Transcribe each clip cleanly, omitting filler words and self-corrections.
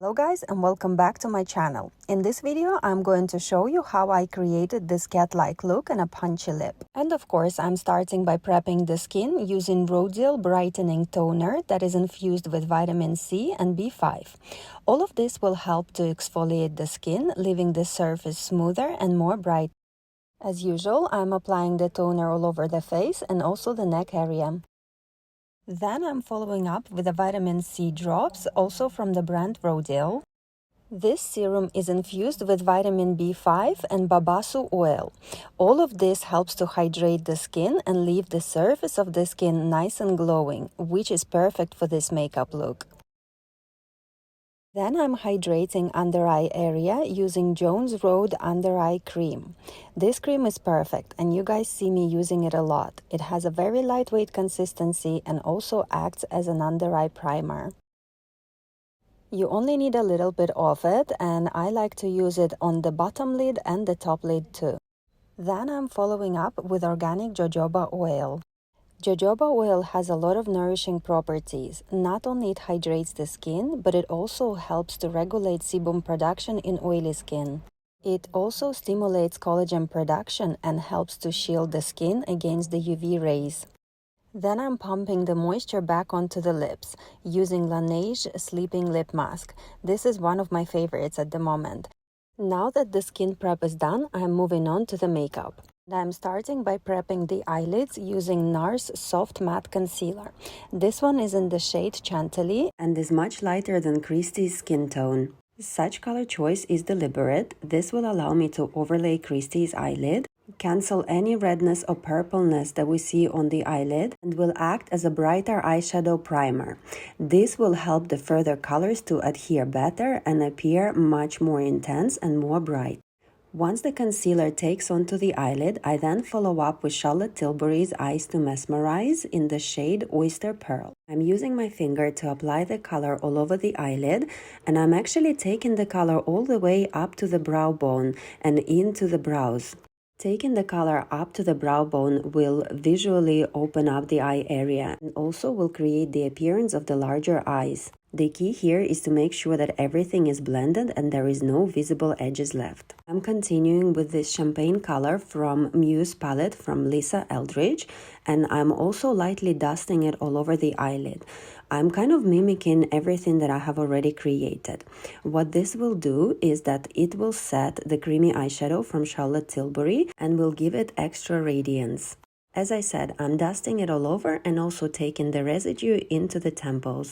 Hello guys, and welcome back to my channel. In this video, I'm going to show you how I created this cat-like look and a punchy lip. And of course, I'm starting by prepping the skin using Rodial Brightening Toner that is infused with vitamin C and B5. All of this will help to exfoliate the skin, leaving the surface smoother and more bright. As usual, I'm applying the toner all over the face and also the neck area. Then I'm following up with the vitamin C drops, also from the brand Rodial. This serum is infused with vitamin B5 and babasu oil. All of this helps to hydrate the skin and leave the surface of the skin nice and glowing, which is perfect for this makeup look. Then I'm hydrating under eye area using Jones Road Under Eye Cream. This cream is perfect and you guys see me using it a lot. It has a very lightweight consistency and also acts as an under eye primer. You only need a little bit of it and I like to use it on the bottom lid and the top lid too. Then I'm following up with organic jojoba oil. Jojoba oil has a lot of nourishing properties. Not only it hydrates the skin, but it also helps to regulate sebum production in oily skin. It also stimulates collagen production and helps to shield the skin against the UV rays. Then I'm pumping the moisture back onto the lips using Laneige Sleeping Lip Mask. This is one of my favorites at the moment. Now that the skin prep is done, I'm moving on to the makeup. I'm starting by prepping the eyelids using NARS Soft Matte Concealer. This one is in the shade Chantilly and is much lighter than CHRISTI's skin tone. Such color choice is deliberate. This will allow me to overlay CHRISTI's eyelid, cancel any redness or purpleness that we see on the eyelid, and will act as a brighter eyeshadow primer. This will help the further colors to adhere better and appear much more intense and more bright. Once the concealer takes onto the eyelid, I then follow up with Charlotte Tilbury's Eyes to Mesmerize in the shade Oyster Pearl. I'm using my finger to apply the color all over the eyelid, and I'm actually taking the color all the way up to the brow bone and into the brows. Taking the color up to the brow bone will visually open up the eye area and also will create the appearance of the larger eyes. The key here is to make sure that everything is blended and there is no visible edges left. I'm continuing with this champagne color from Muse palette from Lisa Eldridge, and I'm also lightly dusting it all over the eyelid. I'm kind of mimicking everything that I have already created. What this will do is that it will set the creamy eyeshadow from Charlotte Tilbury and will give it extra radiance. As I said, I'm dusting it all over and also taking the residue into the temples.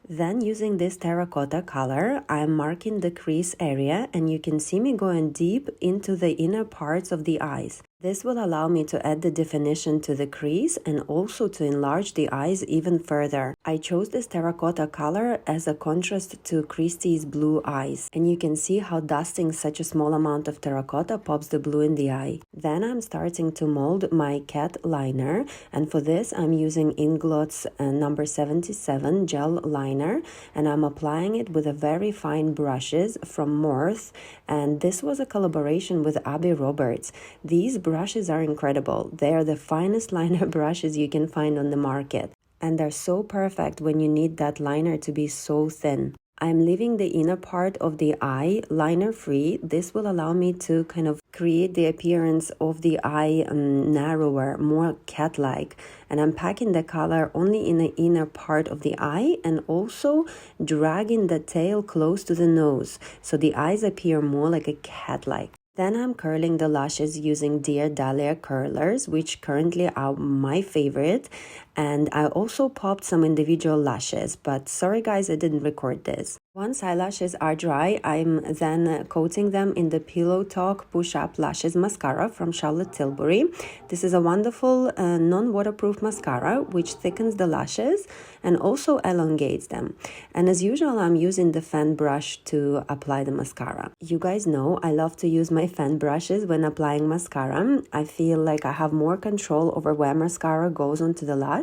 Then using this terracotta color, I'm marking the crease area and you can see me going deep into the inner parts of the eyes. This will allow me to add the definition to the crease and also to enlarge the eyes even further. I chose this terracotta color as a contrast to CHRISTI's blue eyes, and you can see how dusting such a small amount of terracotta pops the blue in the eye. Then I'm starting to mold my cat liner, and for this I'm using Inglot's number 77 gel liner, and I'm applying it with a very fine brushes from Morphe, and this was a collaboration with Abby Roberts. These brushes are incredible. They are the finest liner brushes you can find on the market, and they're so perfect when you need that liner to be so thin. I'm leaving the inner part of the eye liner free. This will allow me to kind of create the appearance of the eye narrower, more cat-like. And I'm packing the color only in the inner part of the eye and also dragging the tail close to the nose, so the eyes appear more like a cat-like. Then I'm curling the lashes using Dear Dahlia curlers, which currently are my favorite. And I also popped some individual lashes, but sorry guys, I didn't record this. Once eyelashes are dry, I'm then coating them in the Pillow Talk Push Up Lashes Mascara from Charlotte Tilbury. This is a wonderful non-waterproof mascara which thickens the lashes and also elongates them. And as usual, I'm using the fan brush to apply the mascara. You guys know I love to use my fan brushes when applying mascara. I feel like I have more control over where mascara goes onto the lash.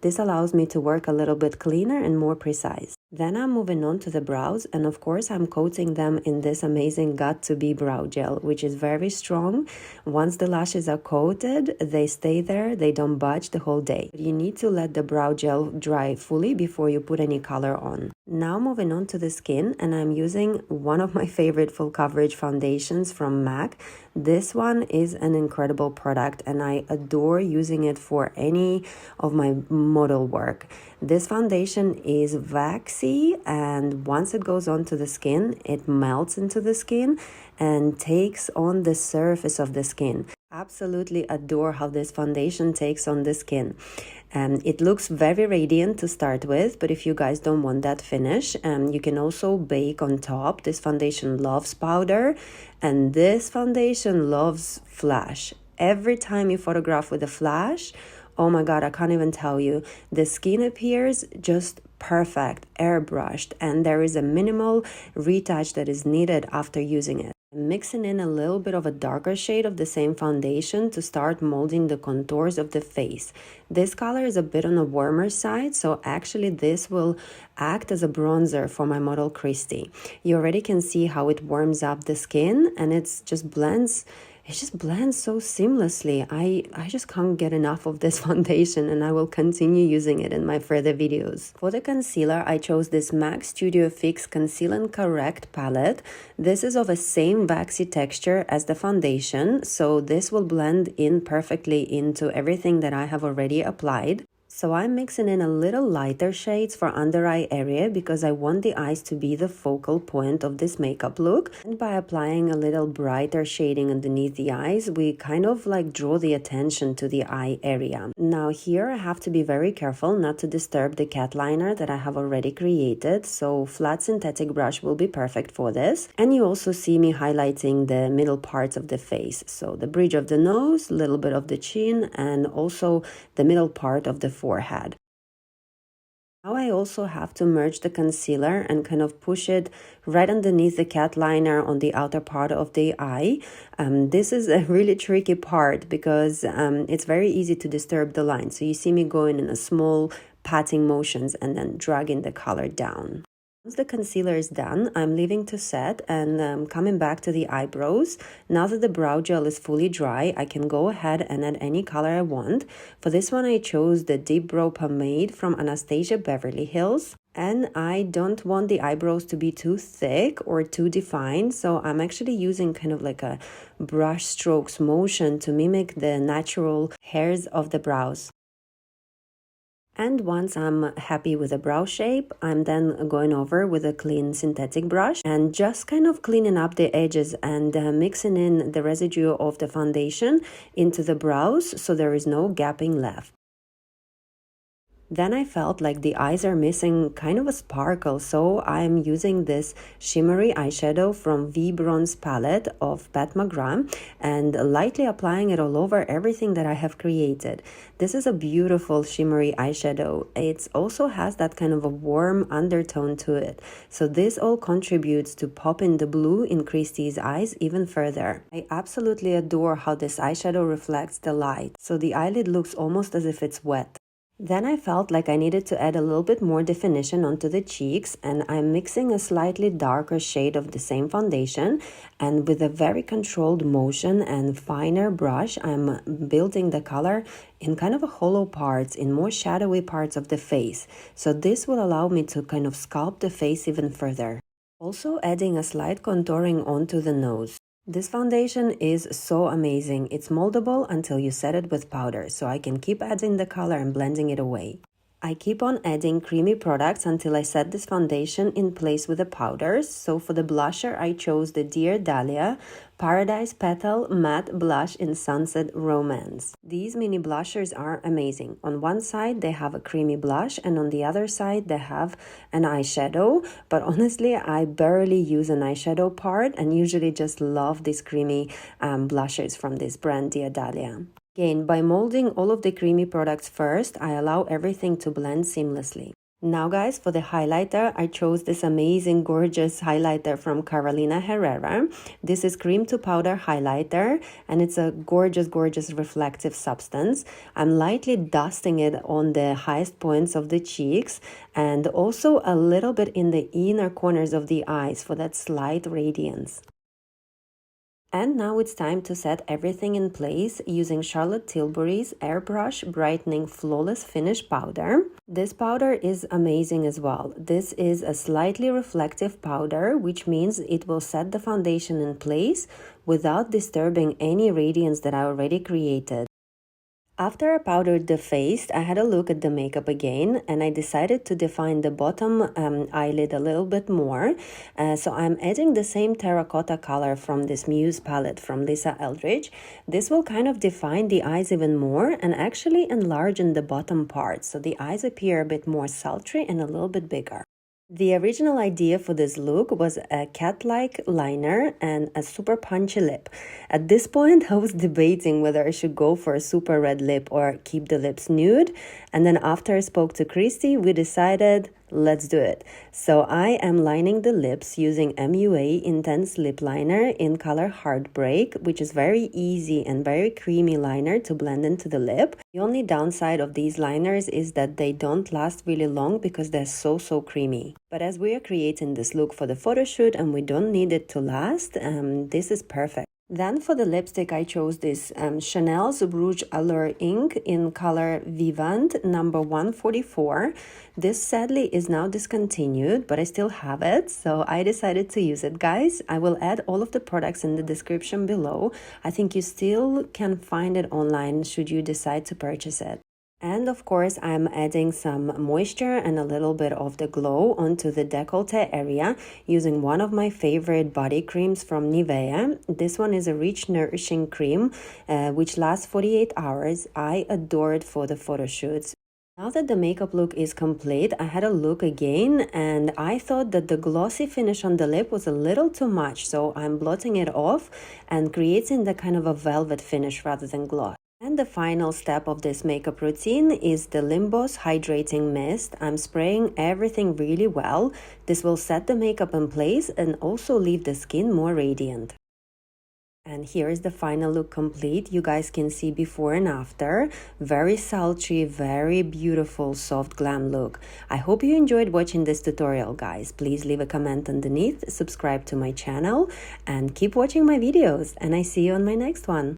This allows me to work a little bit cleaner and more precise. Then I'm moving on to the brows, and of course I'm coating them in this amazing Got2b brow gel, which is very strong. Once the lashes are coated, they stay there, they don't budge the whole day. You need to let the brow gel dry fully before you put any color on. Now moving on to the skin, and I'm using one of my favorite full coverage foundations from MAC. This one is an incredible product, and I adore using it for any of my model work. This foundation is waxy, and once it goes onto the skin, it melts into the skin and takes on the surface of the skin. Absolutely adore how this foundation takes on the skin. It looks very radiant to start with, but if you guys don't want that finish, you can also bake on top. This foundation loves powder, and this foundation loves flash. Every time you photograph with a flash, oh my god, I can't even tell you, the skin appears just perfect, airbrushed, and there is a minimal retouch that is needed after using it. I'm mixing in a little bit of a darker shade of the same foundation to start molding the contours of the face. This color is a bit on the warmer side, so actually this will act as a bronzer for my model CHRISTII. You already can see how it warms up the skin, and it just blends so seamlessly. I just can't get enough of this foundation, and I will continue using it in my further videos. For the concealer, I chose this MAC Studio Fix Conceal and Correct palette. This is of the same waxy texture as the foundation, so this will blend in perfectly into everything that I have already applied. So I'm mixing in a little lighter shades for under eye area because I want the eyes to be the focal point of this makeup look. And by applying a little brighter shading underneath the eyes, we kind of like draw the attention to the eye area. Now here I have to be very careful not to disturb the cat liner that I have already created, so flat synthetic brush will be perfect for this. And you also see me highlighting the middle parts of the face, so the bridge of the nose, a little bit of the chin, and also the middle part of the forehead. Now I also have to merge the concealer and kind of push it right underneath the cat liner on the outer part of the eye. This is a really tricky part because it's very easy to disturb the line. So you see me going in a small patting motions and then dragging the color down. Once the concealer is done, I'm leaving to set and coming back to the eyebrows. Now that the brow gel is fully dry, I can go ahead and add any color I want. For this one, I chose the Deep Brow Pomade from Anastasia Beverly Hills. And I don't want the eyebrows to be too thick or too defined, so I'm actually using kind of like a brush strokes motion to mimic the natural hairs of the brows. And once I'm happy with the brow shape, I'm then going over with a clean synthetic brush and just kind of cleaning up the edges and mixing in the residue of the foundation into the brows so there is no gapping left. Then I felt like the eyes are missing kind of a sparkle, so I'm using this shimmery eyeshadow from V Bronze palette of Pat McGrath and lightly applying it all over everything that I have created. This is a beautiful shimmery eyeshadow. It also has that kind of a warm undertone to it, so this all contributes to popping the blue in CHRISTII's eyes even further. I absolutely adore how this eyeshadow reflects the light, so the eyelid looks almost as if it's wet. Then I felt like I needed to add a little bit more definition onto the cheeks, and I'm mixing a slightly darker shade of the same foundation, and with a very controlled motion and finer brush, I'm building the color in kind of a hollow parts, in more shadowy parts of the face. So this will allow me to kind of sculpt the face even further. Also adding a slight contouring onto the nose. This foundation is so amazing. It's moldable until you set it with powder, so I can keep adding the color and blending it away. I keep on adding creamy products until I set this foundation in place with the powders. So for the blusher, I chose the Dear Dahlia Paradise Petal Matte Blush in Sunset Romance. These mini blushers are amazing. On one side, they have a creamy blush, and on the other side, they have an eyeshadow. But honestly, I barely use an eyeshadow part and usually just love these creamy blushers from this brand, Dear Dahlia. Again, by molding all of the creamy products first, I allow everything to blend seamlessly. Now guys, for the highlighter, I chose this amazing, gorgeous highlighter from Carolina Herrera. This is cream to powder highlighter, and it's a gorgeous, gorgeous reflective substance. I'm lightly dusting it on the highest points of the cheeks and also a little bit in the inner corners of the eyes for that slight radiance. And now it's time to set everything in place using Charlotte Tilbury's Airbrush Brightening Flawless Finish Powder. This powder is amazing as well. This is a slightly reflective powder, which means it will set the foundation in place without disturbing any radiance that I already created. After I powdered the face, I had a look at the makeup again, and I decided to define the bottom eyelid a little bit more. So I'm adding the same terracotta color from this Muse palette from Lisa Eldridge. This will kind of define the eyes even more and actually enlarge the bottom part, so the eyes appear a bit more sultry and a little bit bigger. The original idea for this look was a cat-like liner and a super punchy lip. At this point, I was debating whether I should go for a super red lip or keep the lips nude. And then after I spoke to CHRISTII, we decided, let's do it. So I am lining the lips using MUA Intense Lip Liner in color Heartbreak, which is very easy and very creamy liner to blend into the lip. The only downside of these liners is that they don't last really long because they're so creamy. But as we are creating this look for the photo shoot and we don't need it to last, this is perfect. Then for the lipstick, I chose this Chanel's Rouge Allure ink in color Vivant number 144. This sadly is now discontinued, but I still have it, so I decided to use it, guys. I will add all of the products in the description below. I think you still can find it online should you decide to purchase it. And of course, I'm adding some moisture and a little bit of the glow onto the décolleté area using one of my favorite body creams from Nivea. This one is a rich, nourishing cream, which lasts 48 hours. I adore it for the photo shoots. Now that the makeup look is complete, I had a look again and I thought that the glossy finish on the lip was a little too much, so I'm blotting it off and creating the kind of a velvet finish rather than gloss. And the final step of this makeup routine is the Limbos Hydrating Mist. I'm spraying everything really well. This will set the makeup in place and also leave the skin more radiant. And here is the final look complete. You guys can see before and after. Very sultry, very beautiful, soft glam look. I hope you enjoyed watching this tutorial, guys. Please leave a comment underneath, subscribe to my channel, and keep watching my videos. And I see you on my next one.